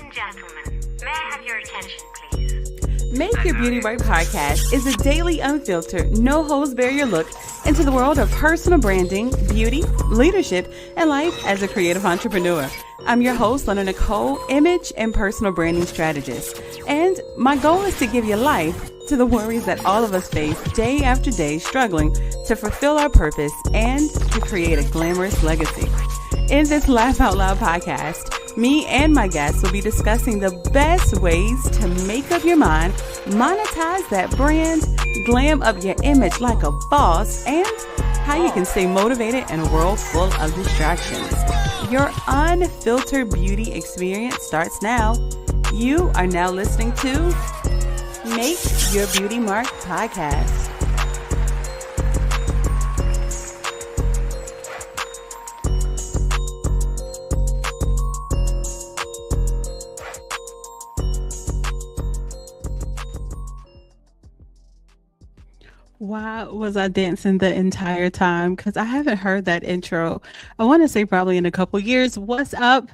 and gentlemen, may I have your attention, please? Make Your Beauty Right podcast is a daily, unfiltered, no-holds-barrier look into the world of personal branding, beauty, leadership, and life as a creative entrepreneur. I'm your host, Lena Nicole, image and personal branding strategist. And my goal is to give you life to the worries that all of us face day after day, struggling to fulfill our purpose and to create a glamorous legacy. In this Laugh Out Loud podcast, me and my guests will be discussing the best ways to make up your mind, monetize that brand, glam up your image like a boss, and how you can stay motivated in a world full of distractions. Your unfiltered beauty experience starts now. You are now listening to Make Your Beauty Mark podcast. Why was I dancing the entire time? Because I haven't heard that intro. I want to say probably in a couple years. What's up?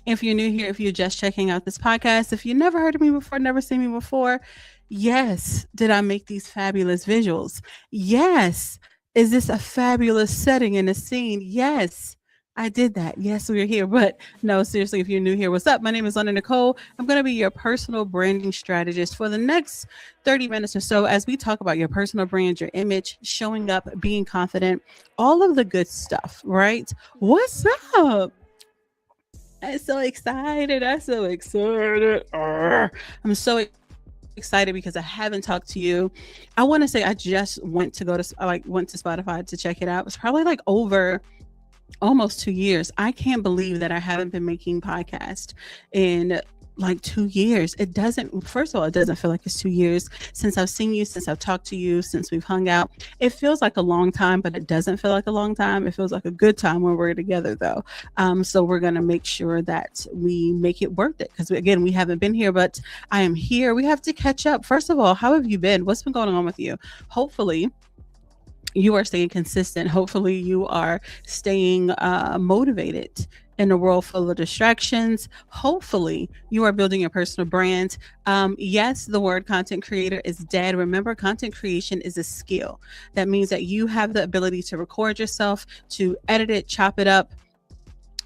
If you're new here, if you're just checking out this podcast, if you never heard of me before, never seen me before, yes. Did I make these fabulous visuals? Yes. Is this a fabulous setting in a scene? Yes. I did that. Yes, we're here. But no, seriously, if you're new here, what's up? My name is Lena Nicole. I'm going to be your personal branding strategist for the next 30 minutes or so as we talk about your personal brand, your image, showing up, being confident, all of the good stuff, right? What's up? I'm so excited. I'm so excited because I haven't talked to you. I want to say I just went to Spotify to check it out. It's probably like over almost 2 years. I can't believe that I haven't been making podcasts in like 2 years. First of all, it doesn't feel like it's 2 years since I've seen you, since I've talked to you, since we've hung out. It feels like a long time, but it doesn't feel like a long time. It feels like a good time when we're together though. So we're going to make sure that we make it worth it. Because again, we haven't been here, but I am here. We have to catch up. First of all, how have you been? What's been going on with you? Hopefully you are staying consistent. Hopefully you are staying motivated in a world full of distractions. Hopefully you are building your personal brand. Yes, the word content creator is dead. Remember, content creation is a skill. That means that you have the ability to record yourself, to edit it, chop it up.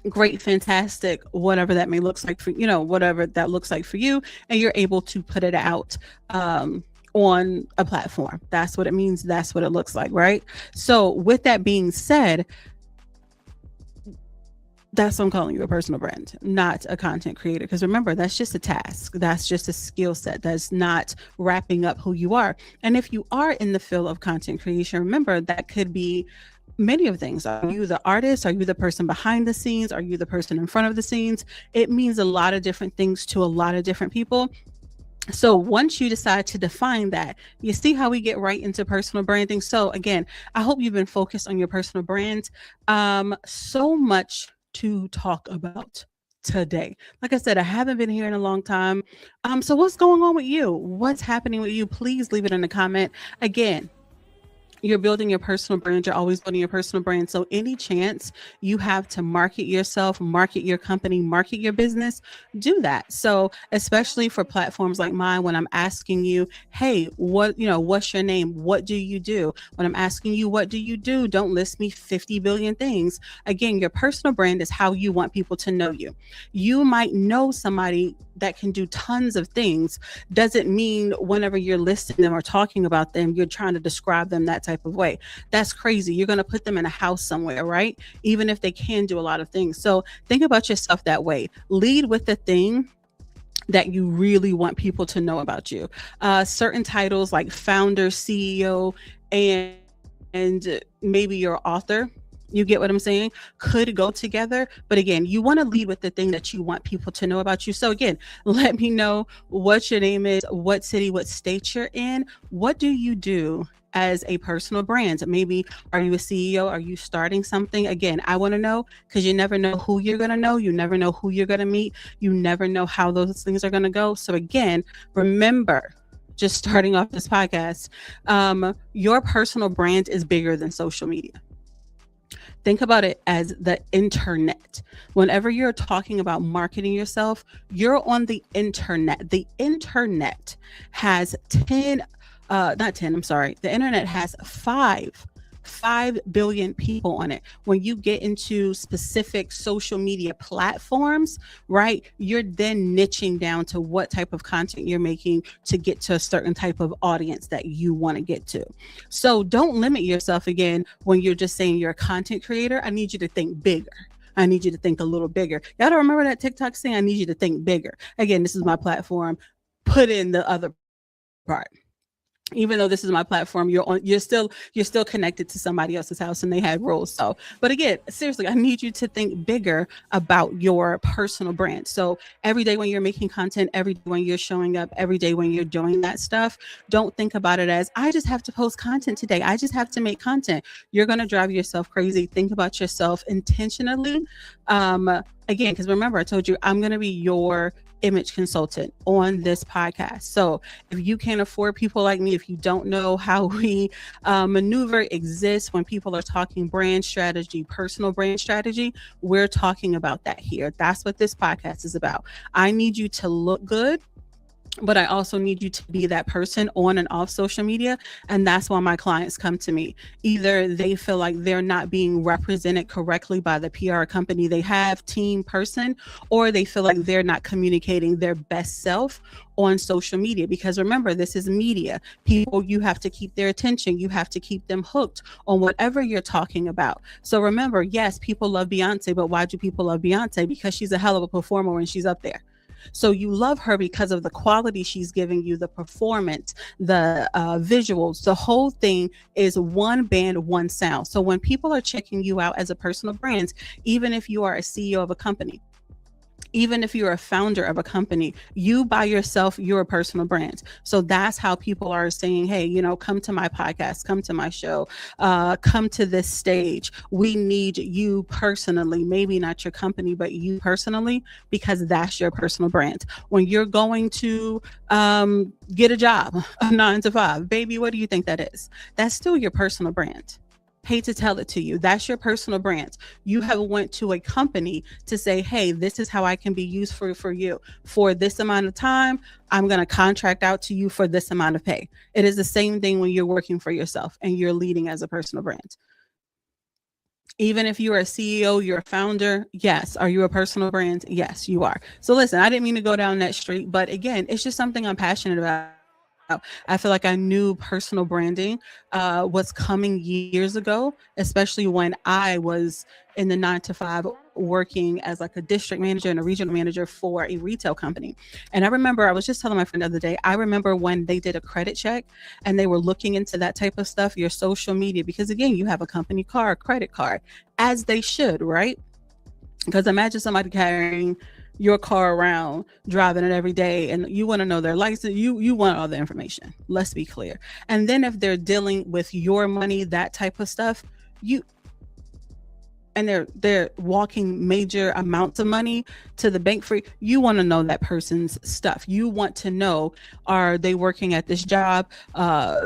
Great, fantastic, whatever that may look like for, whatever that looks like for you. And you're able to put it out, on a platform. That's what it means. That's what it looks like, right? So with that being said, that's what I'm calling you, a personal brand, not a content creator. Because remember, that's just a task. That's just a skill set. That's not wrapping up who you are. And if you are in the field of content creation, remember that could be many of things. Are you the artist? Are you the person behind the scenes? Are you the person in front of the scenes? It means a lot of different things to a lot of different people. So once you decide to define that, you see how we get right into personal branding. So again, I hope you've been focused on your personal brand. So much to talk about today. Like I said, I haven't been here in a long time. So what's going on with you? What's happening with you? Please leave it in the comment. Again, you're building your personal brand. You're always building your personal brand. So any chance you have to market yourself, market your company, market your business, do that. So especially for platforms like mine, when I'm asking you, hey, what's your name? What do you do? When I'm asking you, what do you do? Don't list me 50 billion things. Again, your personal brand is how you want people to know you. You might know somebody that can do tons of things. Doesn't mean whenever you're listing them or talking about them, you're trying to describe them that type of way. That's crazy. You're going to put them in a house somewhere, right? Even if they can do a lot of things. So think about yourself that way. Lead with the thing that you really want people to know about you. Certain titles like founder, CEO, and maybe your author, you get what I'm saying, could go together. But again, you want to lead with the thing that you want people to know about you. So again, let me know what your name is, what city, what state you're in. What do you do as a personal brand? Maybe are you a CEO? Are you starting something? Again, I want to know, because you never know who you're going to know. You never know who you're going to meet. You never know how those things are going to go. So again, remember, just starting off this podcast, your personal brand is bigger than social media. Think about it as the internet. Whenever you're talking about marketing yourself, you're on the internet. The internet has 10, not 10, I'm sorry. The internet has 5 billion people on it. When you get into specific social media platforms, right, you're then niching down to what type of content you're making to get to a certain type of audience that you want to get to. So don't limit yourself again when you're just saying you're a content creator. I need you to think bigger. I need you to think a little bigger. Y'all don't remember that TikTok saying, I need you to think bigger. Again, this is my platform. Put in the other part. Even though this is my platform, you're still connected to somebody else's house and they had rules. So, but again, seriously, I need you to think bigger about your personal brand. So every day when you're making content, every day when you're showing up, every day when you're doing that stuff, don't think about it as I just have to post content today, I just have to make content. You're going to drive yourself crazy. Think about yourself intentionally. Again, because remember, I told you I'm going to be your image consultant on this podcast. So if you can't afford people like me, if you don't know how we maneuver exist when people are talking brand strategy, personal brand strategy, we're talking about that here. That's what this podcast is about. I need you to look good, but I also need you to be that person on and off social media. And that's why my clients come to me. Either they feel like they're not being represented correctly by the PR company they have, team, person, or they feel like they're not communicating their best self on social media. Because remember, this is media. People, you have to keep their attention. You have to keep them hooked on whatever you're talking about. So remember, yes, people love Beyonce, but why do people love Beyonce? Because she's a hell of a performer when she's up there. So you love her because of the quality she's giving you, the performance, the visuals. The whole thing is one band, one sound. So when people are checking you out as a personal brand, even if you are a CEO of a company, even if you're a founder of a company, you by yourself, you're a personal brand. So that's how people are saying, hey, come to my podcast, come to my show, come to this stage. We need you personally, maybe not your company, but you personally, because that's your personal brand. When you're going to get a job, a 9 to 5, baby, what do you think that is? That's still your personal brand. Hate to tell it to you, that's your personal brand. You have went to a company to say, hey, this is how I can be used for you for this amount of time. I'm going to contract out to you for this amount of pay. It is the same thing when you're working for yourself and you're leading as a personal brand. Even if you're a CEO, you're a founder, yes. Are you a personal brand? Yes, you are. So listen, I didn't mean to go down that street, but again, it's just something I'm passionate about. I feel like I knew personal branding was coming years ago, especially when I was in the 9 to 5 working as like a district manager and a regional manager for a retail company. And I remember, I was just telling my friend the other day, I remember when they did a credit check and they were looking into that type of stuff, your social media, because again, you have a company card, credit card, as they should, right? Because imagine somebody carrying your car around, driving it every day, and you want to know their license. You want all the information. Let's be clear. And then if they're dealing with your money, that type of stuff, they're walking major amounts of money to the bank for you want to know that person's stuff. You want to know, are they working at this job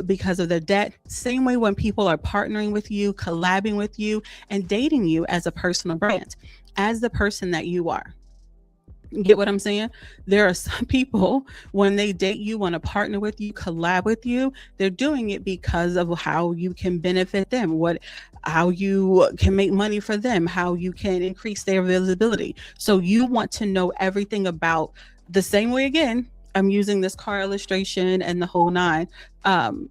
because of their debt? Same way when people are partnering with you, collabing with you, and dating you as a personal brand, as the person that you are. Get what I'm saying? There are some people, when they date you, want to partner with you, collab with you, they're doing it because of how you can benefit them, how you can make money for them, how you can increase their visibility. So you want to know everything about, the same way, again, I'm using this car illustration and the whole nine.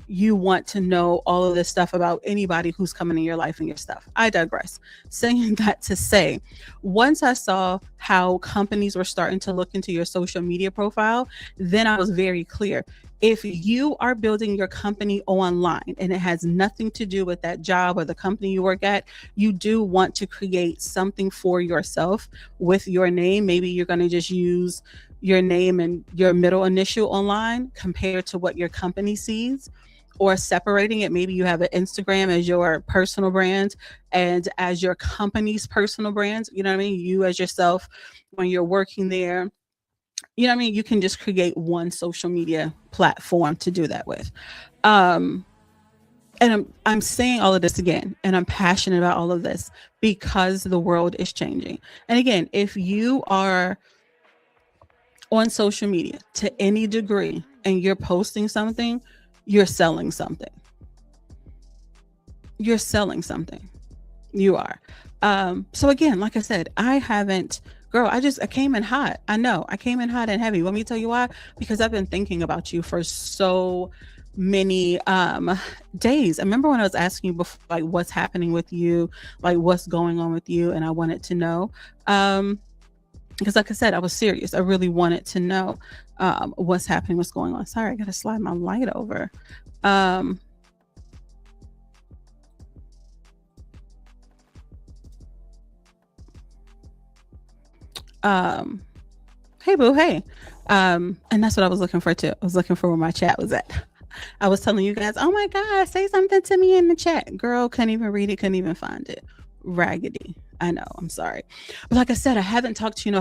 You want to know all of this stuff about anybody who's coming in your life and your stuff. I digress. Saying that to say, once I saw how companies were starting to look into your social media profile, then I was very clear. If you are building your company online and it has nothing to do with that job or the company you work at, you do want to create something for yourself with your name. Maybe you're going to just use your name and your middle initial online compared to what your company sees, or separating it. Maybe you have an Instagram as your personal brand and as your company's personal brand. You know what I mean? You as yourself, when you're working there, you know what I mean? You can just create one social media platform to do that with. And I'm saying all of this again, and I'm passionate about all of this because the world is changing. And again, if you are on social media to any degree and you're posting something, you're selling something. You're selling something. You are. So again, like I said, I haven't, girl, I came in hot. I know I came in hot and heavy. Let me tell you why. Because I've been thinking about you for so many days. I remember when I was asking you before, like what's happening with you, like what's going on with you, and I wanted to know. Because like I said, I was serious. I really wanted to know what's happening, what's going on. Sorry, I gotta slide my light over. Um um Hey boo, hey. And that's what I was looking for too. I was looking for where my chat was at. I was telling you guys, oh my God, say something to me in the chat. Girl, couldn't even read it, couldn't even find it. Raggedy. I know, I'm sorry. But like I said, I haven't talked to you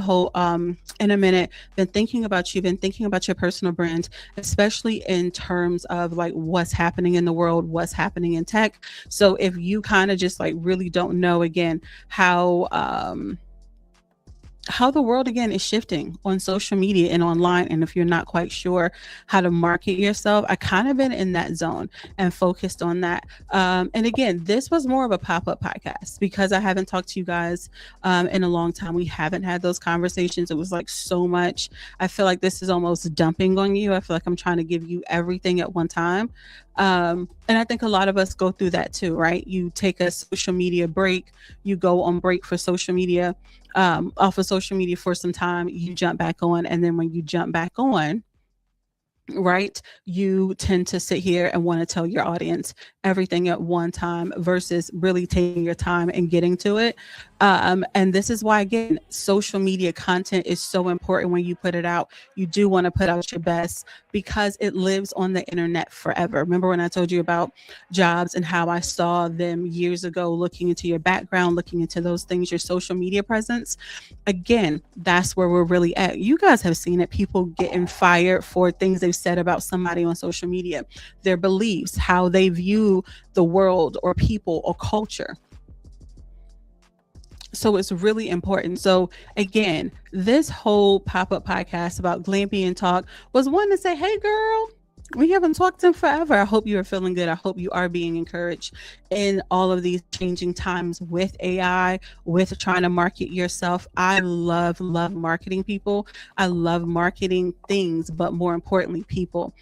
in a minute. Been thinking about you, been thinking about your personal brand, especially in terms of like what's happening in the world, what's happening in tech. So if you kind of just like really don't know again how the world again is shifting on social media and online, and if you're not quite sure how to market yourself, I kind of been in that zone and focused on that. And again, this was more of a pop-up podcast because I haven't talked to you guys in a long time. We haven't had those conversations. It was like so much. I feel like this is almost dumping on you. I feel like I'm trying to give you everything at one time. And I think a lot of us go through that too, right? You take a social media break, you go on break for social media, off of social media for some time, you jump back on, and then when you jump back on, right, you tend to sit here and want to tell your audience everything at one time versus really taking your time and getting to it. And this is why again, social media content is so important. When you put it out, you do want to put out your best because it lives on the internet forever. Remember when I told you about jobs and how I saw them years ago, looking into your background, looking into those things, your social media presence? Again, that's where we're really at. You guys have seen it, people getting fired for things they've said about somebody on social media, their beliefs, how they view the world or people or culture. So it's really important. So again, this whole pop-up podcast about Glampion Talk was one to say, hey girl, we haven't talked in forever. I hope you are feeling good. I hope you are being encouraged in all of these changing times with AI, with trying to market yourself. I love marketing people. I love marketing things, but more importantly, people.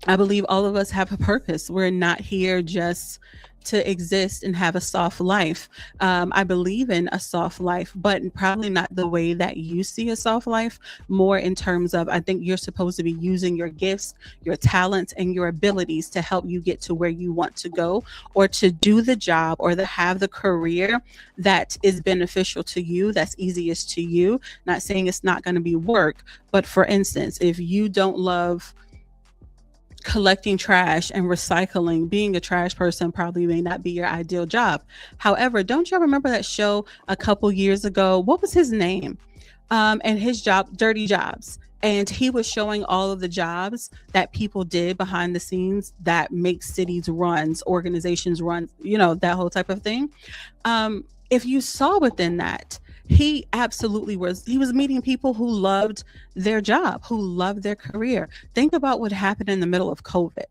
I believe all of us have a purpose. We're not here just to exist and have a soft life. I believe in a soft life, but probably not the way that you see a soft life, more in terms of, I think you're supposed to be using your gifts, your talents, and your abilities to help you get to where you want to go, or to do the job, or to have the career that is beneficial to you, that's easiest to you. Not saying it's not going to be work, but for instance, if you don't love collecting trash and recycling, being a trash person probably may not be your ideal job. However, don't you remember that show a couple years ago? What was his name? And his job, Dirty Jobs. And he was showing all of the jobs that people did behind the scenes that make cities runs, organizations run, that whole type of thing. If you saw within that, he absolutely was. He was meeting people who loved their job, who loved their career. Think about what happened in the middle of COVID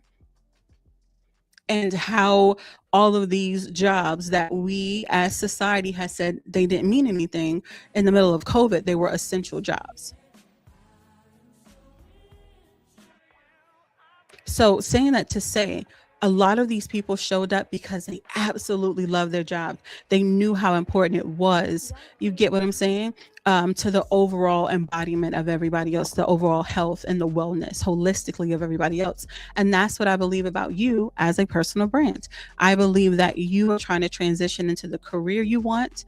and how all of these jobs that we as society has said they didn't mean anything in the middle of COVID, they were essential jobs. So saying that to say, a lot of these people showed up because they absolutely loved their job. They knew how important it was. You get what I'm saying? To the overall embodiment of everybody else, the overall health and the wellness holistically of everybody else. And that's what I believe about you as a personal brand. I believe that you are trying to transition into the career you want.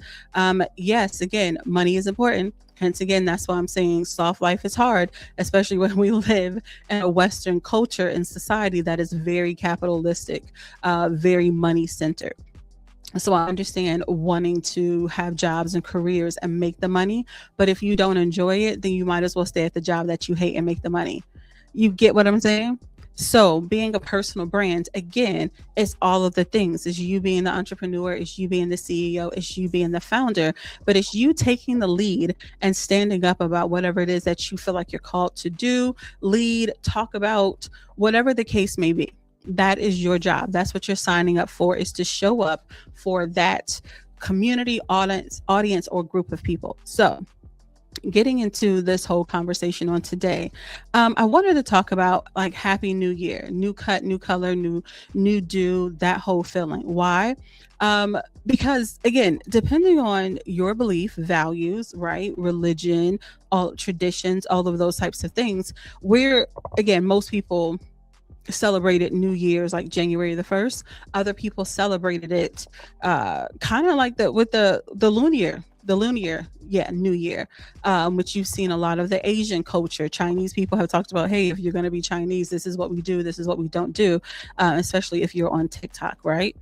Yes, again, money is important. Hence, again, that's why I'm saying soft life is hard, especially when we live in a Western culture and society that is very capitalistic, very money centered. So I understand wanting to have jobs and careers and make the money, but if you don't enjoy it, then you might as well stay at the job that you hate and make the money. You get what I'm saying? So being a personal brand, again, is all of the things. Is you being the entrepreneur, is you being the CEO, is you being the founder, but it's you taking the lead and standing up about whatever it is that you feel like you're called to do, lead, talk about, whatever the case may be. That is your job. That's what you're signing up for, is to show up for that community, audience or group of people. So getting into this whole conversation on today, I wanted to talk about like Happy New Year, new cut, new color, new do, that whole feeling. Why? Because again, depending on your belief, values, right, religion, all traditions, all of those types of things, we're, again, most people celebrated New Year's like January the 1st. Other people celebrated it kind of like the with the lunar, yeah, New Year, which you've seen a lot of the Asian culture. Chinese people have talked about, hey, if you're going to be Chinese, this is what we do, this is what we don't do, especially if you're on TikTok, right?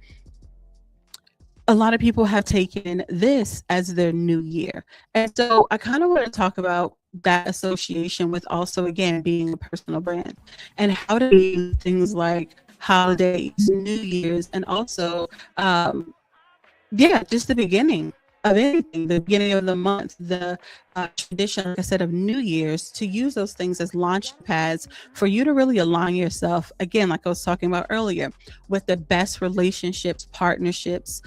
A lot of people have taken this as their new year. And so I kind of want to talk about that association with also, again, being a personal brand and how to use things like holidays, New Year's, and also, yeah, just the beginning of anything, the beginning of the month, the tradition, like I said, of New Year's, to use those things as launch pads for you to really align yourself, again, like I was talking about earlier, with the best relationships, partnerships,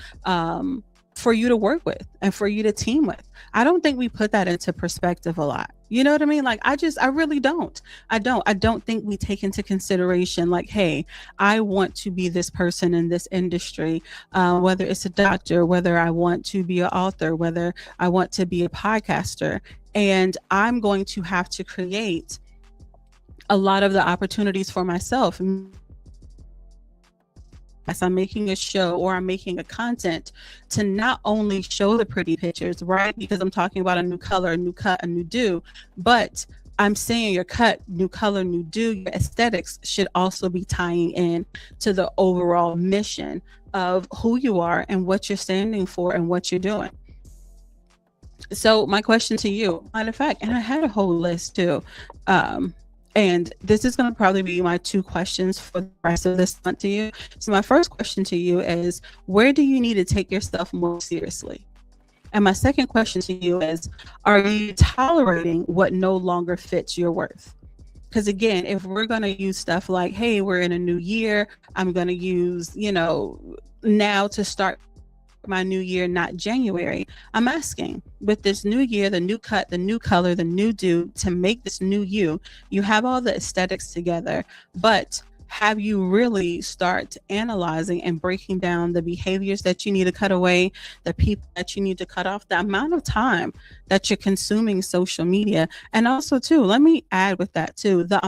for you to work with and for you to team with. I don't think we put that into perspective a lot. You know what I mean? Like, I really don't. I don't think we take into consideration, like, hey, I want to be this person in this industry, whether it's a doctor, whether I want to be an author, whether I want to be a podcaster, and I'm going to have to create a lot of the opportunities for myself as I'm making a show or I'm making a content to not only show the pretty pictures, right? Because I'm talking about a new color, a new cut, a new do, but I'm saying your cut, new color, new do, your aesthetics should also be tying in to the overall mission of who you are and what you're standing for and what you're doing. So my question to you, matter of fact, and I had a whole list too. And this is going to probably be my two questions for the rest of this month to you. So my first question to you is, where do you need to take yourself more seriously? And my second question to you is, are you tolerating what no longer fits your worth? Because again, if we're going to use stuff like, hey, we're in a new year, I'm going to use, now to start my new year, not January. I'm asking, with this new year, the new cut, the new color, the new do, to make this new you have all the aesthetics together, but have you really start analyzing and breaking down the behaviors that you need to cut away, the people that you need to cut off, the amount of time that you're consuming social media, and also too, let me add with that too, the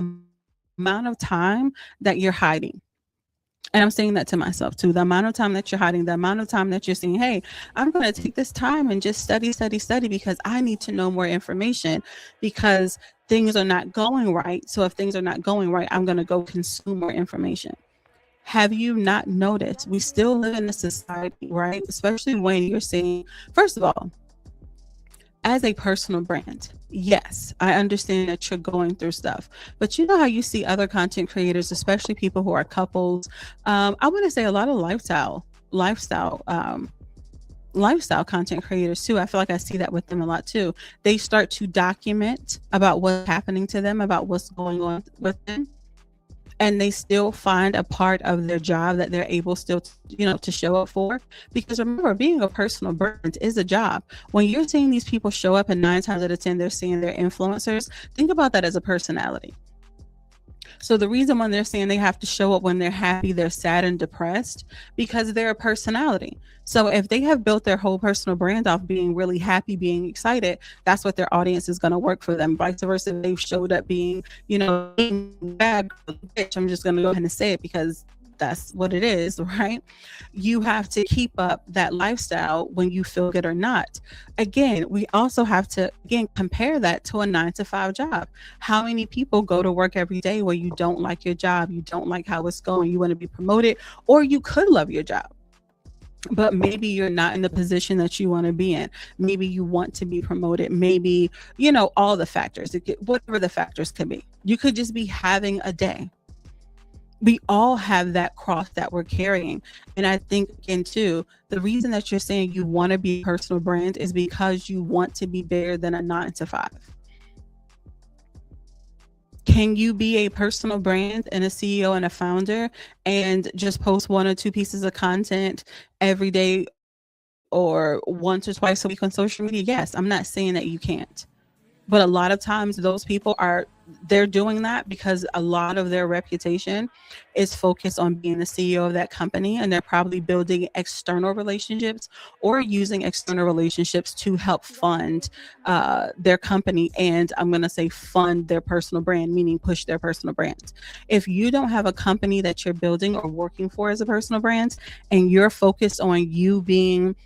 amount of time that you're hiding. And I'm saying that to myself too. The amount of time that you're hiding, the amount of time that you're saying, hey, I'm going to take this time and just study because I need to know more information because things are not going right. So if things are not going right, I'm going to go consume more information. Have you not noticed? We still live in a society, right? Especially when you're saying, first of all, as a personal brand, yes, I understand that you're going through stuff, but you know how you see other content creators, especially people who are couples. I want to say a lot of lifestyle content creators too. I feel like I see that with them a lot too. They start to document about what's happening to them, about what's going on with them, and they still find a part of their job that they're able still to show up for. Because remember, being a personal brand is a job. When you're seeing these people show up and 9 times out of 10 they're seeing their influencers, think about that as a personality. So the reason when they're saying they have to show up when they're happy, they're sad and depressed, because they're a personality. So if they have built their whole personal brand off being really happy, being excited, that's what their audience is going to work for them. Vice versa, if they've showed up being, bad bitch, I'm just going to go ahead and say it because that's what it is, right? You have to keep up that lifestyle when you feel good or not. Again, we also have to, compare that to a 9-to-5 job. How many people go to work every day where you don't like your job, you don't like how it's going, you want to be promoted, or you could love your job, but maybe you're not in the position that you want to be in. Maybe you want to be promoted. Maybe, all the factors, whatever the factors could be. You could just be having a day. We all have that cross that we're carrying. And I think, again, too, the reason that you're saying you want to be a personal brand is because you want to be bigger than a 9 to 5. Can you be a personal brand and a CEO and a founder and just post 1 or 2 pieces of content every day or once or twice a week on social media? Yes, I'm not saying that you can't. But a lot of times those people they're doing that because a lot of their reputation is focused on being the CEO of that company, and they're probably building external relationships or using external relationships to help fund their company, and I'm going to say fund their personal brand, meaning push their personal brand. If you don't have a company that you're building or working for as a personal brand, and you're focused on you being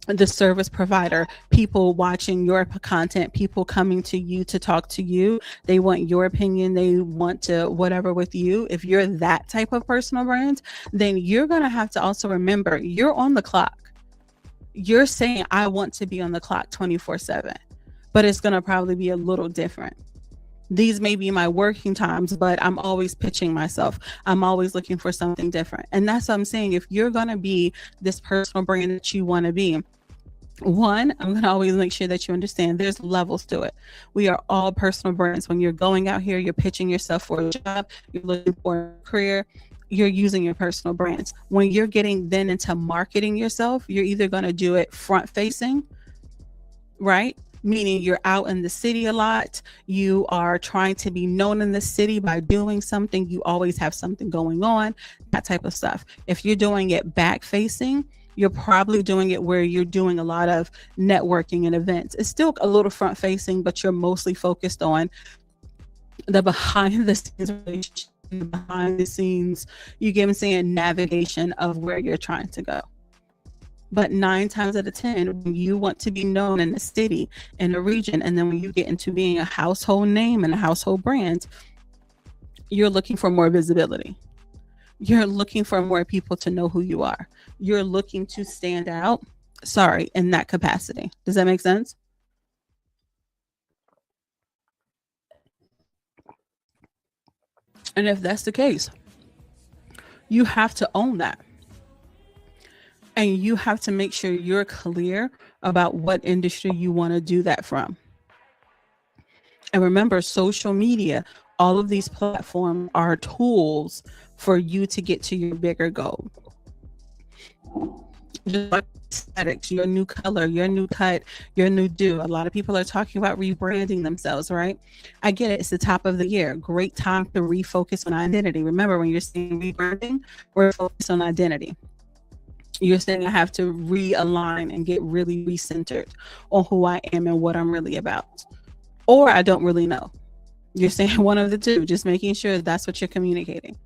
the service provider, people watching your content, people coming to you to talk to you, they want your opinion, they want to whatever with you. If you're that type of personal brand, then you're going to have to also remember you're on the clock. You're saying, I want to be on the clock 24/7, but it's going to probably be a little different. These may be my working times, but I'm always pitching myself. I'm always looking for something different. And that's what I'm saying. If you're going to be this personal brand that you want to be, one, I'm going to always make sure that you understand there's levels to it. We are all personal brands. When you're going out here, you're pitching yourself for a job, you're looking for a career, you're using your personal brands. When you're getting then into marketing yourself, you're either going to do it front facing, right? Meaning you're out in the city a lot. You are trying to be known in the city by doing something. You always have something going on, that type of stuff. If you're doing it back facing, you're probably doing it where you're doing a lot of networking and events. It's still a little front facing, but you're mostly focused on the behind the scenes relationship, behind the scenes, you get what I'm saying, navigation of where you're trying to go. But 9 times out of 10, when you want to be known in the city, in a region, and then when you get into being a household name and a household brand, you're looking for more visibility. You're looking for more people to know who you are. You're looking to stand out, in that capacity. Does that make sense? And if that's the case, you have to own that. And you have to make sure you're clear about what industry you want to do that from. And remember, social media, all of these platforms are tools for you to get to your bigger goal. Just like aesthetics, your new color, your new cut, your new do. A lot of people are talking about rebranding themselves, right? I get it. It's the top of the year. Great time to refocus on identity. Remember, when you're saying rebranding, we're focused on identity. You're saying I have to realign and get really recentered on who I am and what I'm really about. Or I don't really know. You're saying one of the two, just making sure that's what you're communicating.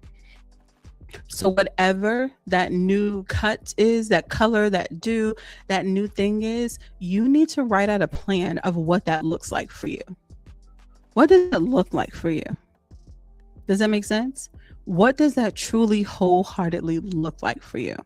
So whatever that new cut is, that color, that do, that new thing is, you need to write out a plan of what that looks like for you. What does it look like for you? Does that make sense? What does that truly wholeheartedly look like for you?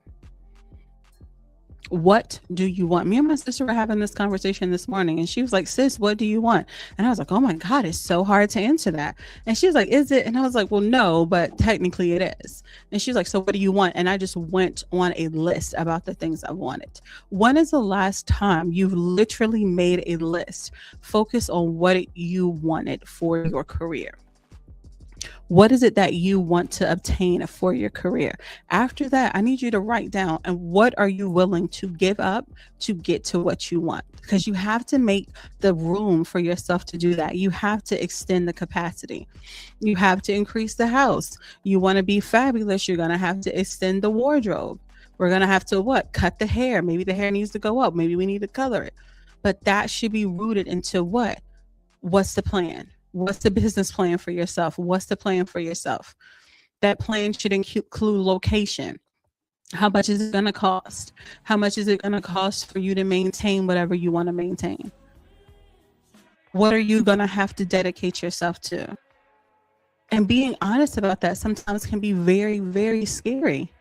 What do you want? Me and my sister were having this conversation this morning, and she was like, sis, what do you want? And I was like, oh my God, it's so hard to answer that. And she was like, is it? And I was like, well, no, but technically it is. And she was like, so what do you want? And I just went on a list about the things I wanted. When is the last time you've literally made a list? Focus on what you wanted for your career. What is it that you want to obtain for your career? After that, I need you to write down, and what are you willing to give up to get to what you want? Because you have to make the room for yourself to do that. You have to extend the capacity. You have to increase the house. You want to be fabulous. You're going to have to extend the wardrobe. We're going to have to cut the hair. Maybe the hair needs to go up. Maybe we need to color it. But that should be rooted into what? What's the plan? What's the business plan for yourself? What's the plan for yourself? That plan should include location. How much is it going to cost? How much is it going to cost for you to maintain whatever you want to maintain? What are you going to have to dedicate yourself to? And being honest about that sometimes can be very, very scary.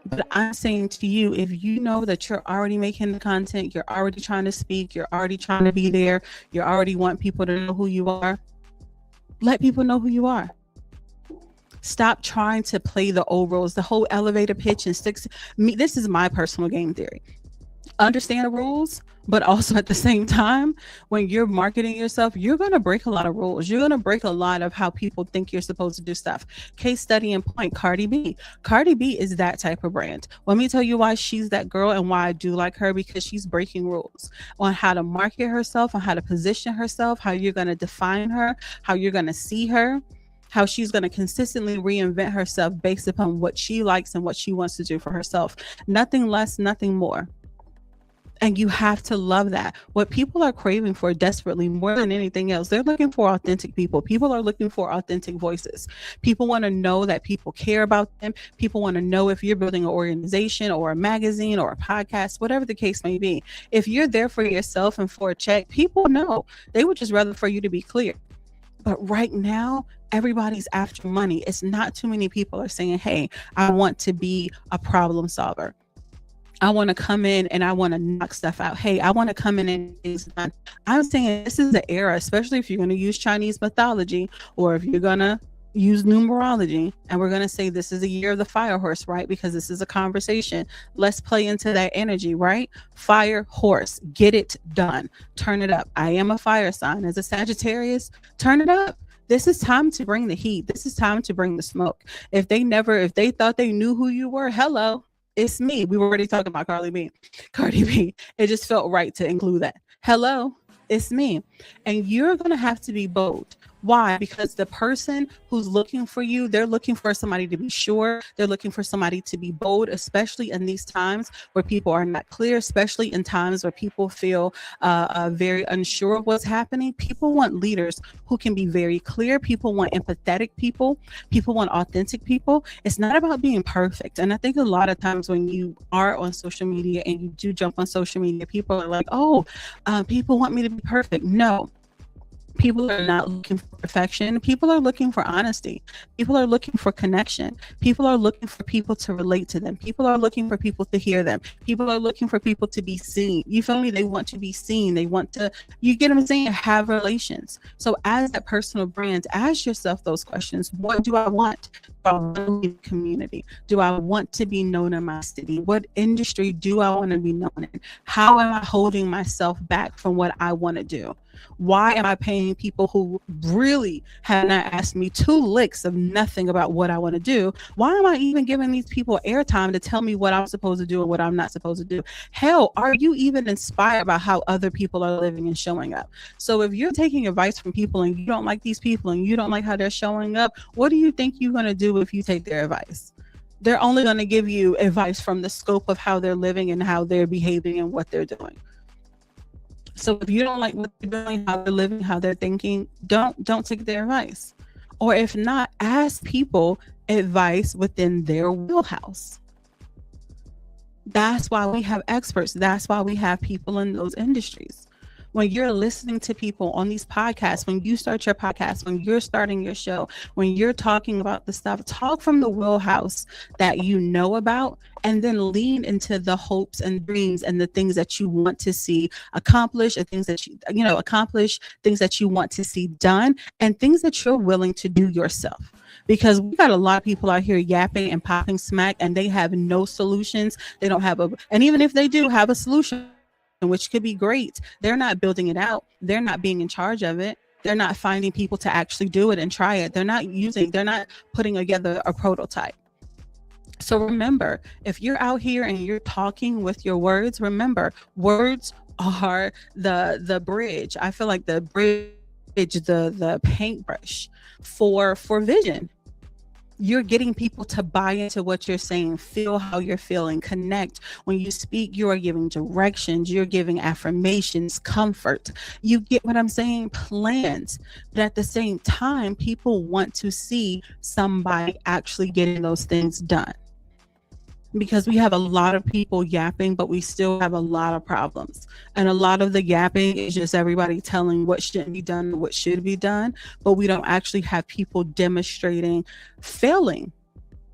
But I'm saying to you, if you know that you're already making the content, you're already trying to speak, you're already trying to be there, you already want people to know who you are, let people know who you are. Stop trying to play the old roles, the whole elevator pitch and sticks. Me, this is my personal game theory. Understand the rules, but also at the same time, when you're marketing yourself, you're going to break a lot of rules. You're going to break a lot of how people think you're supposed to do stuff. Case study in point, Cardi B. Cardi B is that type of brand. Let me tell you why she's that girl and why I do like her, because she's breaking rules on how to market herself, on how to position herself, how you're going to define her, how you're going to see her, how she's going to consistently reinvent herself based upon what she likes and what she wants to do for herself. Nothing less, nothing more. And you have to love that. What people are craving for desperately more than anything else, they're looking for authentic people. People are looking for authentic voices. People want to know that people care about them. People want to know if you're building an organization or a magazine or a podcast, whatever the case may be. If you're there for yourself and for a check, people know. They would just rather for you to be clear. But right now, everybody's after money. It's not too many people are saying, hey, I want to be a problem solver. I want to come in and I want to knock stuff out. Hey, I want to come in and things done. I'm saying this is the era, especially if you're going to use Chinese mythology or if you're going to use numerology, and we're going to say this is a year of the fire horse, right? Because this is a conversation. Let's play into that energy, right? Fire horse, get it done. Turn it up. I am a fire sign. As a Sagittarius, turn it up. This is time to bring the heat. This is time to bring the smoke. If they thought they knew who you were, hello. It's me. We were already talking about Cardi B. It just felt right to include that. Hello, it's me. And you're going to have to be bold. Why? Because the person who's looking for you, they're looking for somebody to be sure. They're looking for somebody to be bold, especially in these times where people are not clear, especially in times where people feel very unsure of what's happening. People want leaders who can be very clear. People want empathetic people. People want authentic people. It's not about being perfect. And I think a lot of times when you are on social media and you do jump on social media, people are like, oh, people want me to be perfect. No. People are not looking for perfection. People are looking for honesty. People are looking for connection. People are looking for people to relate to them. People are looking for people to hear them. People are looking for people to be seen. You feel me? They want to be seen. They want to, you get what I'm saying? Have relations. So as that personal brand, ask yourself those questions. What do I want? Do I want to lead a community? Do I want to be known in my city? What industry do I want to be known in? How am I holding myself back from what I want to do? Why am I paying people who really have not asked me two licks of nothing about what I want to do? Why am I even giving these people airtime to tell me what I'm supposed to do and what I'm not supposed to do? Hell, are you even inspired by how other people are living and showing up? So if you're taking advice from people and you don't like these people and you don't like how they're showing up, what do you think you're going to do if you take their advice? They're only going to give you advice from the scope of how they're living and how they're behaving and what they're doing. So if you don't like what they're doing, how they're living, how they're thinking, don't take their advice. Or if not, ask people advice within their wheelhouse. That's why we have experts. That's why we have people in those industries. When you're listening to people on these podcasts, when you start your podcast, when you're starting your show, when you're talking about the stuff, talk from the wheelhouse that you know about, and then lean into the hopes and dreams and the things that you want to see accomplished, and things that you know, accomplish, things that you want to see done, and things that you're willing to do yourself. Because we got a lot of people out here yapping and popping smack, and they have no solutions. They don't have and even if they do have a solution, which could be great, they're not building it out. They're not being in charge of it. They're not finding people to actually do it and try it. They're not putting together a prototype. So remember, if you're out here and you're talking with your words, remember, words are the bridge. I feel like the bridge, the paintbrush for vision. You're getting people to buy into what you're saying, feel how you're feeling, connect. When you speak, you are giving directions, you're giving affirmations, comfort. You get what I'm saying? Plans. But at the same time, people want to see somebody actually getting those things done. Because we have a lot of people yapping, but we still have a lot of problems. And a lot of the yapping is just everybody telling what shouldn't be done and what should be done. But we don't actually have people demonstrating failing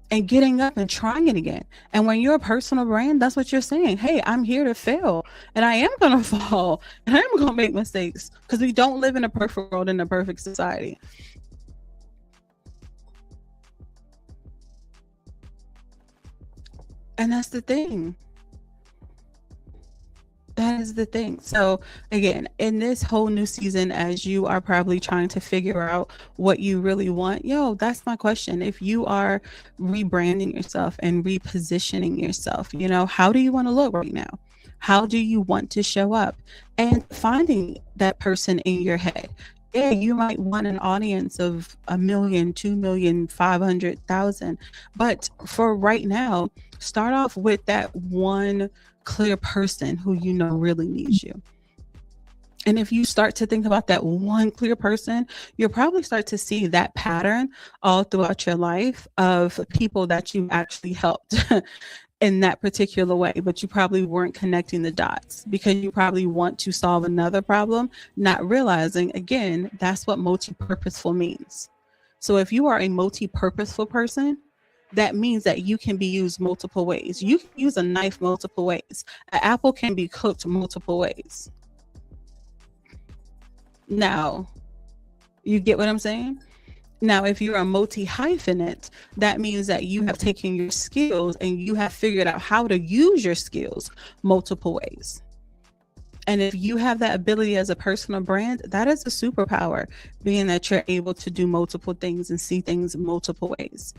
and getting up and trying it again. And when you're a personal brand, that's what you're saying. Hey, I'm here to fail, and I am going to fall, and I am going to make mistakes, because we don't live in a perfect world, in a perfect society. And that's the thing. That is the thing. So, again, in this whole new season, as you are probably trying to figure out what you really want, that's my question. If you are rebranding yourself and repositioning yourself, how do you want to look right now? How do you want to show up? And finding that person in your head. Yeah, you might want an audience of 1 million, 2 million, 500,000, but for right now, start off with that one clear person who really needs you. And if you start to think about that one clear person, you'll probably start to see that pattern all throughout your life of people that you actually helped in that particular way, but you probably weren't connecting the dots because you probably want to solve another problem, not realizing, again, that's what multi-purposeful means. So if you are a multi-purposeful person, that means that you can be used multiple ways. You can use a knife multiple ways. An apple can be cooked multiple ways. Now, you get what I'm saying? Now, if you're a multi-hyphenate, that means that you have taken your skills and you have figured out how to use your skills multiple ways. And if you have that ability as a personal brand, that is a superpower, being that you're able to do multiple things and see things multiple ways.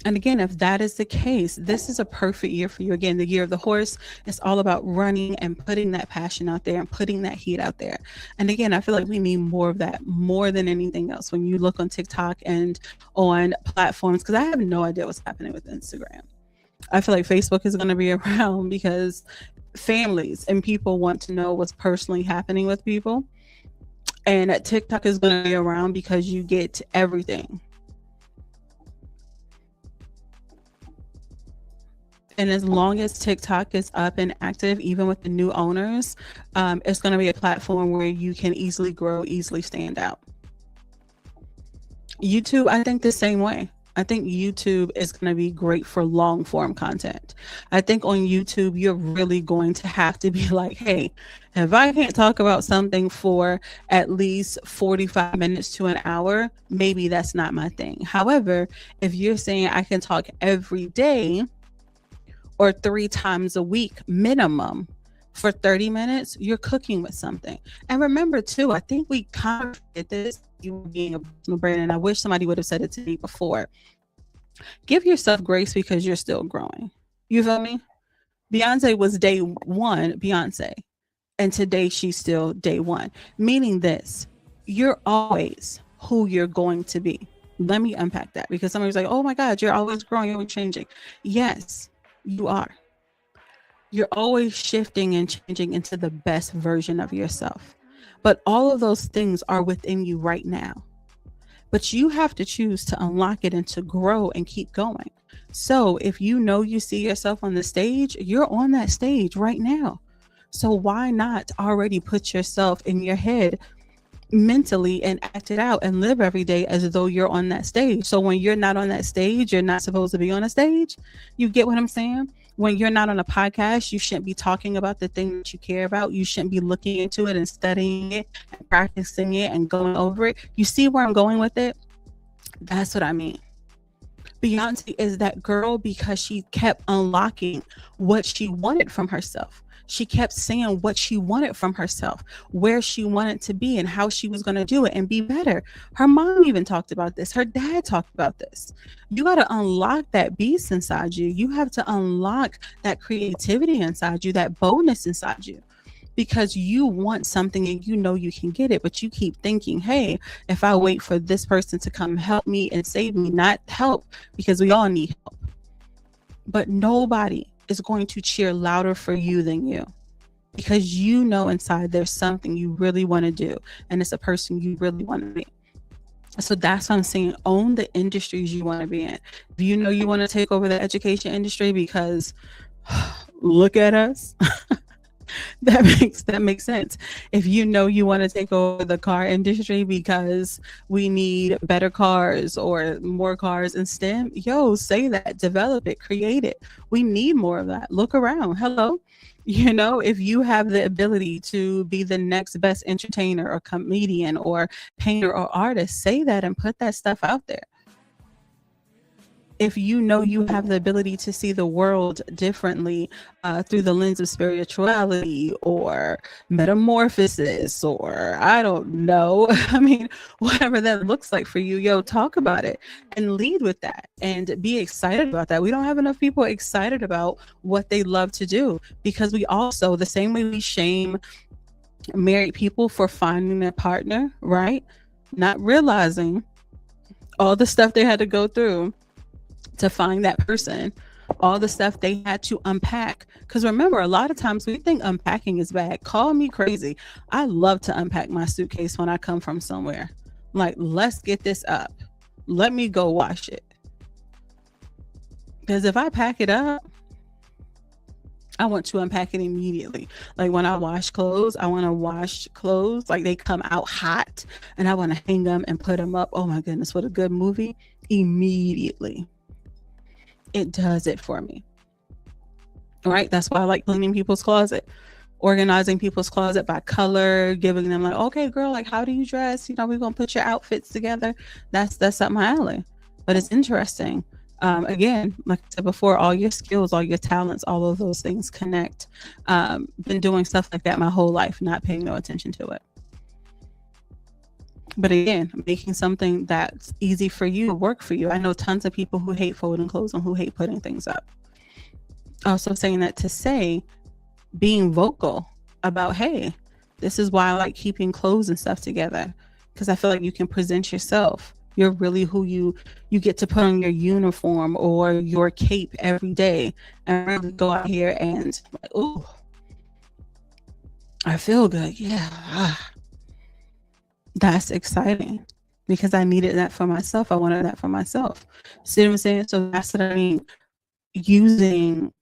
And again, if that is the case, this is a perfect year for you. Again, the year of the horse, it's all about running and putting that passion out there and putting that heat out there. And again, I feel like we need more of that more than anything else. When you look on TikTok and on platforms, because I have no idea what's happening with Instagram. I feel like Facebook is going to be around because families and people want to know what's personally happening with people. And TikTok is going to be around because you get everything. And as long as TikTok is up and active, even with the new owners, it's going to be a platform where you can easily grow, easily stand out. YouTube, I think the same way. I think YouTube is going to be great for long form content. I think on YouTube, you're really going to have to be like, hey, if I can't talk about something for at least 45 minutes to an hour, maybe that's not my thing. However, if you're saying I can talk every day, or 3 times a week minimum for 30 minutes, you're cooking with something. And remember too, I think we kind of did this, you being a personal brand, and I wish somebody would have said it to me before. Give yourself grace because you're still growing. You feel me? Beyonce was day one, Beyonce. And today she's still day one. Meaning this, you're always who you're going to be. Let me unpack that because somebody's like, oh my God, you're always growing, you're always changing. Yes, you are. You're always shifting and changing into the best version of yourself. But all of those things are within you right now. But you have to choose to unlock it and to grow and keep going. So if you see yourself on the stage, you're on that stage right now. So why not already put yourself in your head mentally and act it out and live every day as though you're on that stage? So when you're not on that stage, you're not supposed to be on a stage. You get what I'm saying? When you're not on a podcast, you shouldn't be talking about the thing that you care about. You shouldn't be looking into it and studying it and practicing it and going over it. You see where I'm going with it? That's what I mean. Beyonce is that girl because she kept unlocking what she wanted from herself. She kept saying what she wanted from herself, where she wanted to be and how she was going to do it and be better. Her mom even talked about this. Her dad talked about this. You got to unlock that beast inside you. You have to unlock that creativity inside you, that boldness inside you, because you want something and you can get it, but you keep thinking, hey, if I wait for this person to come help me and save me, not help, because we all need help. But nobody is going to cheer louder for you than you, because inside there's something you really want to do and it's a person you really want to be. So that's what I'm saying. Own the industries you want to be in. If you want to take over the education industry, because look at us. That makes sense. If you want to take over the car industry because we need better cars or more cars in STEM, say that, develop it, create it. We need more of that. Look around. Hello. If you have the ability to be the next best entertainer or comedian or painter or artist, say that and put that stuff out there. if you know you have the ability to see the world differently through the lens of spirituality or metamorphosis, or I don't know, I mean, whatever that looks like for you, yo, talk about it and lead with that and be excited about that. We don't have enough people excited about what they love to do, because we also, the same way we shame married people for finding their partner, right? Not realizing all the stuff they had to go through to find that person, all the stuff they had to unpack. Because remember, a lot of times we think unpacking is bad. Call me crazy. I love to unpack my suitcase when I come from somewhere. Like, let's get this up. Let me go wash it. Because if I pack it up, I want to unpack it immediately. Like when I wash clothes, I want to wash clothes like they come out hot, and I want to hang them and put them up. Oh my goodness, what a good movie. Immediately. It does it for me. Right? That's why I like cleaning people's closet, organizing people's closet by color, giving them like, okay, girl, like how do you dress? You know, we're gonna put your outfits together. That's up my alley. But it's interesting. Again, like I said before, all your skills, all your talents, all of those things connect. Been doing stuff like that my whole life, not paying no attention to it. But again, making something that's easy for you work for you. I know tons of people who hate folding clothes and who hate putting things up. Also saying that to say, being vocal about, hey, this is why I like keeping clothes and stuff together, because I feel like you can present yourself. You're really who you get to put on your uniform or your cape every day and really go out here and like, oh, I feel good. Yeah. That's exciting, because I needed that for myself. I wanted that for myself. See what I'm saying? So that's what I mean. Using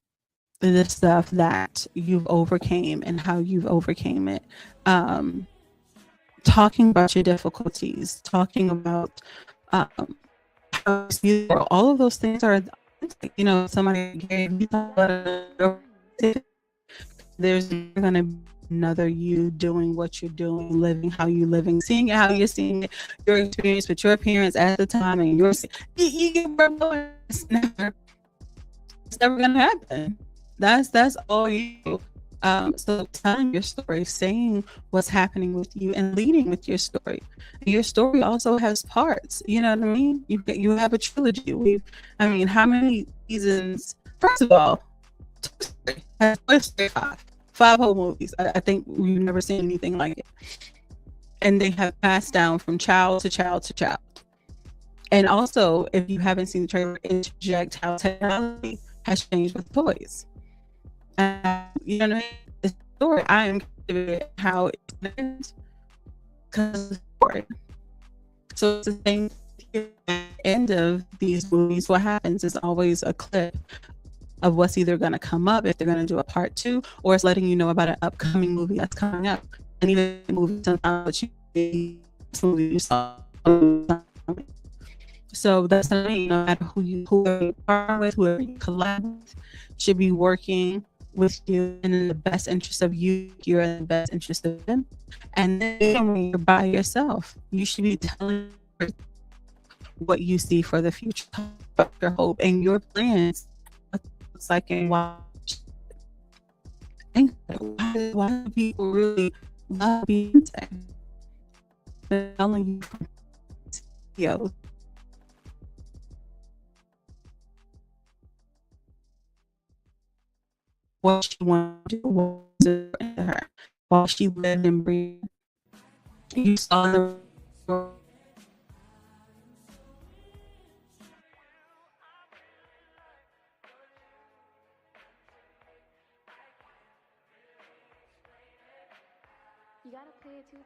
the stuff that you've overcame and how you've overcame it. Talking about your difficulties, talking about how you see the world. All of those things are, you know, somebody gave you there's going to be another you doing what you're doing, living how you're living, seeing it how you're seeing it, your experience with your parents at the time, and you get going. It's never going to happen. That's all you. So telling your story, saying what's happening with you, and leading with your story. Your story also has parts. You know what I mean? You have a trilogy. I mean, how many seasons? First of all, Toy Story 5 whole movies. I think we've never seen anything like it, and they have passed down from child to child to child. And also, if you haven't seen the trailer, interject how technology has changed with toys. You know what I mean? The story, I am captivated how it ends because of the story. So it's the same at the end of these movies. What happens is always a clip of what's either going to come up, if they're going to do a part 2, or it's letting you know about an upcoming movie that's coming up. And even movies sometimes you saw. So that's what I mean. No matter who you partner with, whoever you collab with, should be working with you and in the best interest of you. You're in the best interest of them. And then when you're by yourself, you should be telling what you see for the future, your hope and your plans. What it looks like, and why do people really love Beyonce? They're telling you from videos. What she wanted to do was to her while she lived and breathed. You saw the You gotta play it 2 times.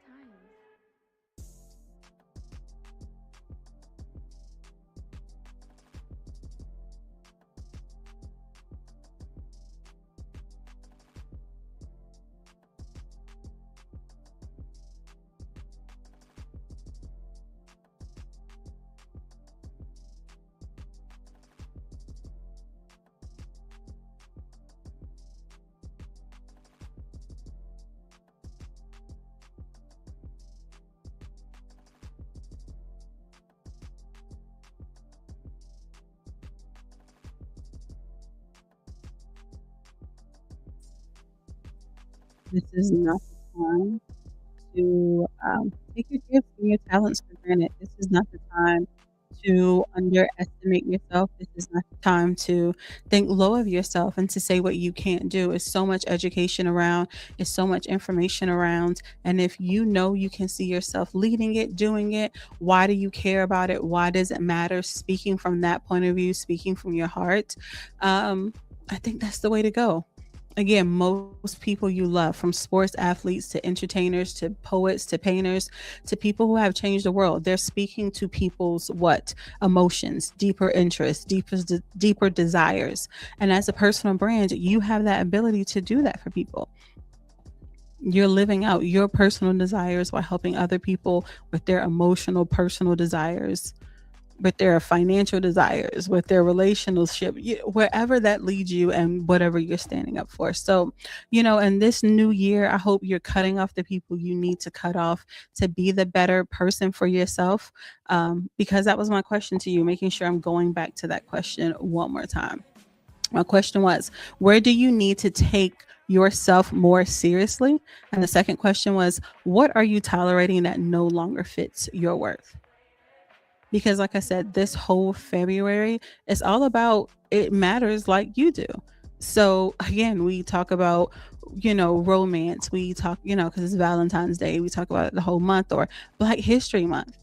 This is not the time to take your gifts and your talents for granted. This is not the time to underestimate yourself. This is not the time to think low of yourself and to say what you can't do. It's so much education around, it's so much information around. And if you know you can see yourself leading it, doing it, why do you care about it? Why does it matter? Speaking from that point of view, speaking from your heart, I think that's the way to go. Again, most people you love, from sports athletes to entertainers to poets to painters to people who have changed the world, they're speaking to people's what? Emotions, deeper interests, deeper desires. And as a personal brand, you have that ability to do that for people. You're living out your personal desires while helping other people with their emotional personal desires, with their financial desires, with their relationship, wherever that leads you and whatever you're standing up for. So, in this new year, I hope you're cutting off the people you need to cut off to be the better person for yourself. Because that was my question to you, making sure I'm going back to that question one more time. My question was, where do you need to take yourself more seriously? And the second question was, what are you tolerating that no longer fits your worth? Because like I said, this whole February is all about it matters like you do. So again, we talk about, romance. We talk, because it's Valentine's Day, we talk about it the whole month, or Black History Month.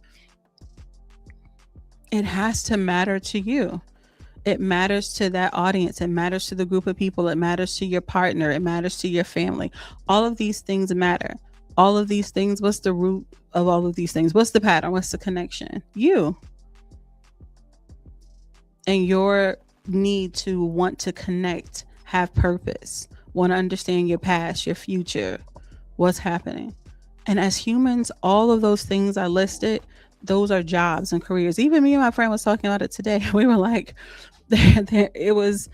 It has to matter to you. It matters to that audience. It matters to the group of people. It matters to your partner. It matters to your family. All of these things matter. All of these things, what's the root of all of these things? What's the pattern? What's the connection? You and your need to want to connect, have purpose, want to understand your past, your future, what's happening. And as humans, all of those things I listed, those are jobs and careers. Even me and my friend was talking about it today. We were like, it was,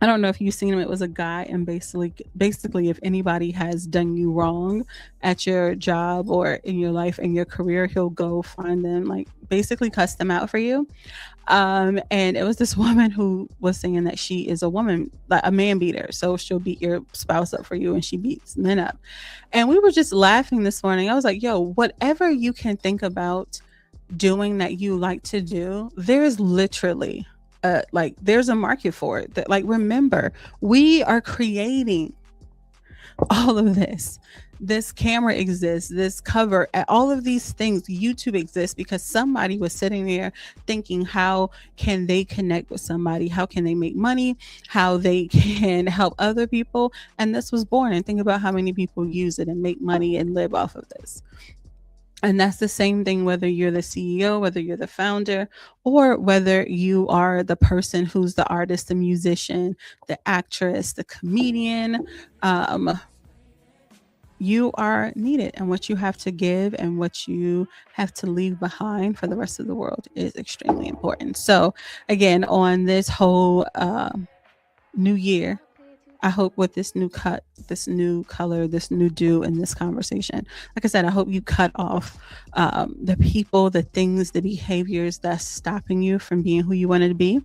I don't know if you've seen him. It was a guy, and basically, if anybody has done you wrong at your job or in your life and your career, he'll go find them, like basically cuss them out for you. And it was this woman who was saying that she is a woman, like a man beater. So she'll beat your spouse up for you, and she beats men up. And we were just laughing this morning. I was like, yo, whatever you can think about doing that you like to do, there's literally there's a market for it. That, like, remember, we are creating all of this. This camera exists, this cover, all of these things. YouTube exists because somebody was sitting there thinking, how can they connect with somebody? How can they make money? How they can help other people? And this was born. And think about how many people use it and make money and live off of this. And that's the same thing, whether you're the CEO, whether you're the founder, or whether you are the person who's the artist, the musician, the actress, the comedian. You are needed, and what you have to give and what you have to leave behind for the rest of the world is extremely important. So again, on this whole new year, I hope with this new cut, this new color, this new do in this conversation, like I said, I hope you cut off the people, the things, the behaviors that's stopping you from being who you wanted to be,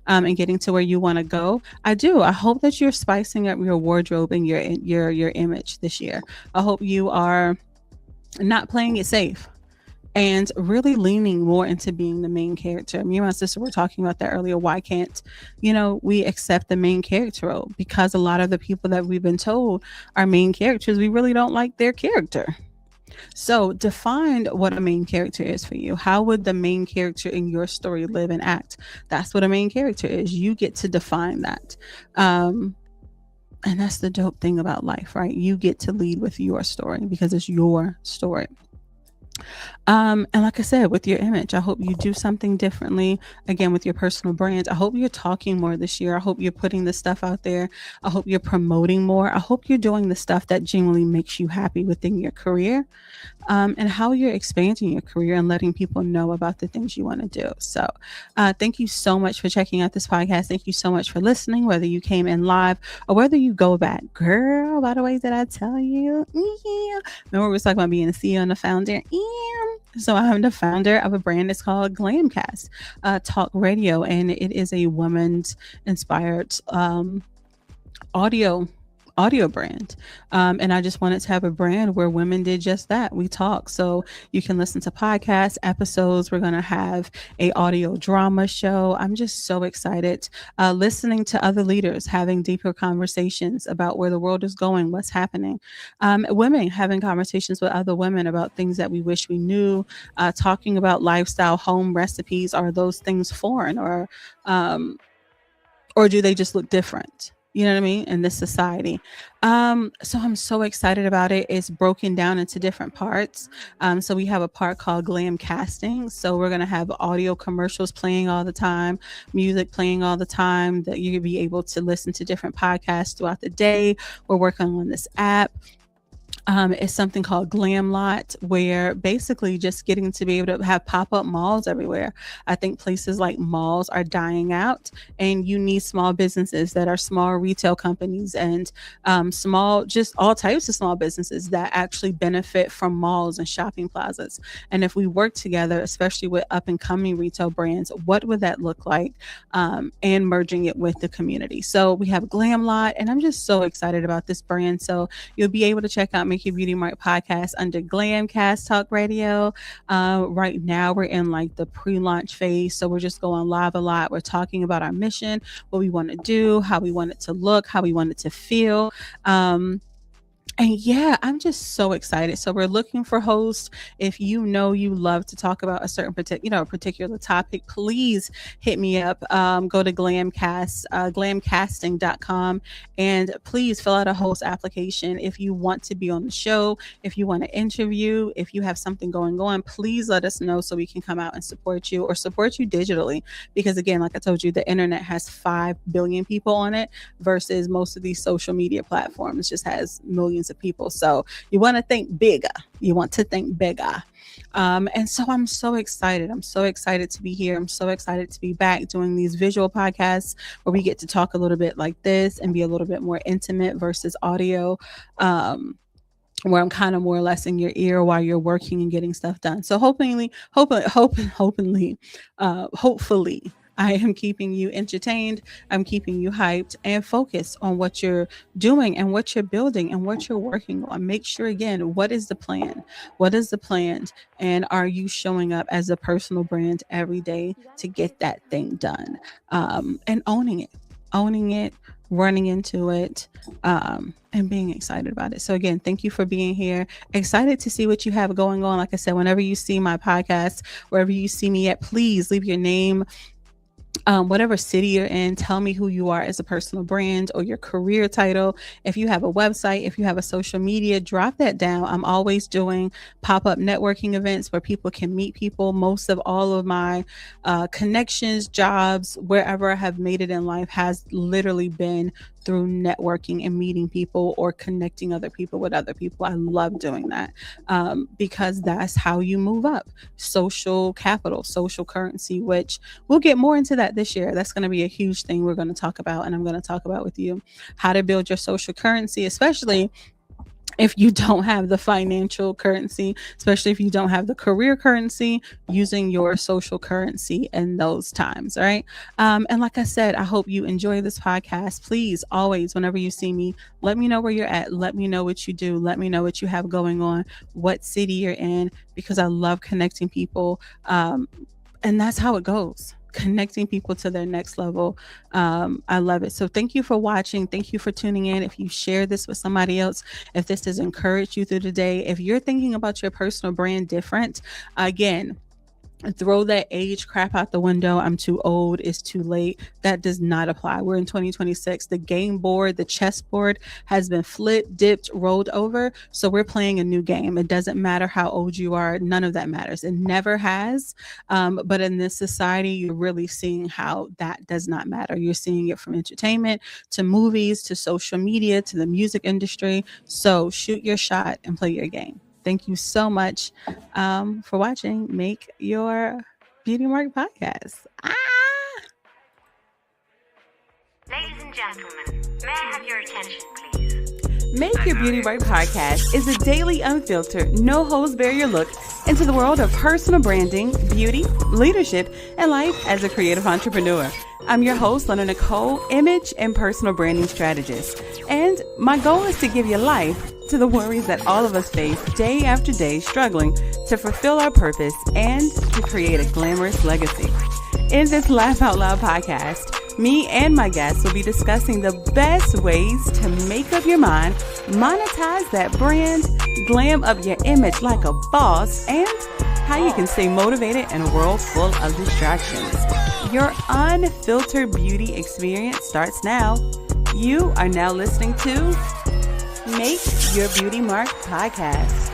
and getting to where you want to go. I do. I hope that you're spicing up your wardrobe and your image this year. I hope you are not playing it safe and really leaning more into being the main character. Me and my sister were talking about that earlier. Why can't, we accept the main character role? Because a lot of the people that we've been told are main characters, we really don't like their character. So define what a main character is for you. How would the main character in your story live and act? That's what a main character is. You get to define that. And that's the dope thing about life, right? You get to lead with your story because it's your story. And like I said, with your image, I hope you do something differently. Again, with your personal brand, I hope you're talking more this year. I hope you're putting the stuff out there. I hope you're promoting more. I hope you're doing the stuff that genuinely makes you happy within your career, and how you're expanding your career and letting people know about the things you want to do. So thank you so much for checking out this podcast. Thank you so much for listening, whether you came in live or whether you go back. Girl, by the way, did I tell you? Yeah. Remember we were talking about being the CEO and the founder? Yeah. So I'm the founder of a brand that's called Glamcast Talk Radio, and it is a women's inspired audio audio brand. And I just wanted to have a brand where women did just that. We talk. So you can listen to podcast episodes. We're going to have a audio drama show. I'm just so excited. Listening to other leaders, having deeper conversations about where the world is going, what's happening. Women having conversations with other women about things that we wish we knew, talking about lifestyle, home recipes. Are those things foreign, um, or do they just look different? You know what I mean? In this society. So I'm so excited about it. It's broken down into different parts. So we have a part called glam casting. So we're going to have audio commercials playing all the time, music playing all the time, that you can be able to listen to different podcasts throughout the day. We're working on this app. It's something called Glam Lot, where basically just getting to be able to have pop-up malls everywhere. I think places like malls are dying out, and you need small businesses that are small retail companies and small, just all types of small businesses that actually benefit from malls and shopping plazas. And if we work together, especially with up and coming retail brands, what would that look like? And merging it with the community. So we have Glam Lot, and I'm just so excited about this brand. So you'll be able to check out Make Your Beauty Mark podcast under Glamcast Talk Radio. Right now, we're in like the pre-launch phase, so we're just going live a lot. We're talking about our mission, what we want to do, how we want it to look, how we want it to feel. And yeah, I'm just so excited. So we're looking for hosts. If you know you love to talk about a certain particular topic, please hit me up. Go to glamcasting.com, and please fill out a host application. If you want to be on the show, if you want to interview, if you have something going on, please let us know so we can come out and support you, or support you digitally. Because again, like I told you, the internet has 5 billion people on it versus most of these social media platforms just has millions of people. So you want to think bigger. And so I'm so excited. I'm so excited to be here. I'm so excited to be back doing these visual podcasts where we get to talk a little bit like this and be a little bit more intimate versus audio. Where I'm kind of more or less in your ear while you're working and getting stuff done. So hopefully, I am keeping you entertained. I'm keeping you hyped and focused on what you're doing and what you're building and what you're working on. Make sure, again, what is the plan? What is the plan? And are you showing up as a personal brand every day to get that thing done? And owning it, running into it, and being excited about it. So again, thank you for being here. Excited to see what you have going on. Like I said, whenever you see my podcast, wherever you see me at, please leave your name, whatever city you're in. Tell me who you are as a personal brand or your career title. If you have a website, if you have a social media, drop that down. I'm always doing pop-up networking events where people can meet people. Most of all of my connections, jobs, wherever I have made it in life has literally been through networking and meeting people or connecting other people with other people. I love doing that because that's how you move up. Social capital, social currency, which we'll get more into that this year. That's going to be a huge thing we're going to talk about, and I'm going to talk about with you how to build your social currency, especially if you don't have the financial currency, especially if you don't have the career currency, using your social currency in those times. All right. And like I said, I hope you enjoy this podcast. Please, always, whenever you see me, let me know where you're at. Let me know what you do. Let me know what you have going on, what city you're in, because I love connecting people. And that's how it goes. Connecting people to their next level. I love it. So thank you for watching. Thank you for tuning in. If you share this with somebody else, if this has encouraged you through the day, if you're thinking about your personal brand different, again, throw that age crap out the window. I'm too old. It's too late. That does not apply. We're in 2026. The game board, the chessboard has been flipped, dipped, rolled over. So we're playing a new game. It doesn't matter how old you are. None of that matters. It never has. But in this society, you're really seeing how that does not matter. You're seeing it from entertainment to movies to social media to the music industry. So shoot your shot and play your game. Thank you so much for watching Make Your Beauty Mark podcast. Ladies and gentlemen, may I have your attention, please? Make Your Beauty Right podcast is a daily, unfiltered, no holds barrier look into the world of personal branding, beauty, leadership, and life as a creative entrepreneur. I'm your host, Lena Nicole, image and personal branding strategist. And my goal is to give you life to the worries that all of us face day after day, struggling to fulfill our purpose and to create a glamorous legacy. In this Laugh Out Loud podcast, me and my guests will be discussing the best ways to make up your mind, monetize that brand, glam up your image like a boss, and how you can stay motivated in a world full of distractions. Your unfiltered beauty experience starts now. You are now listening to Make Your Beauty Mark podcast.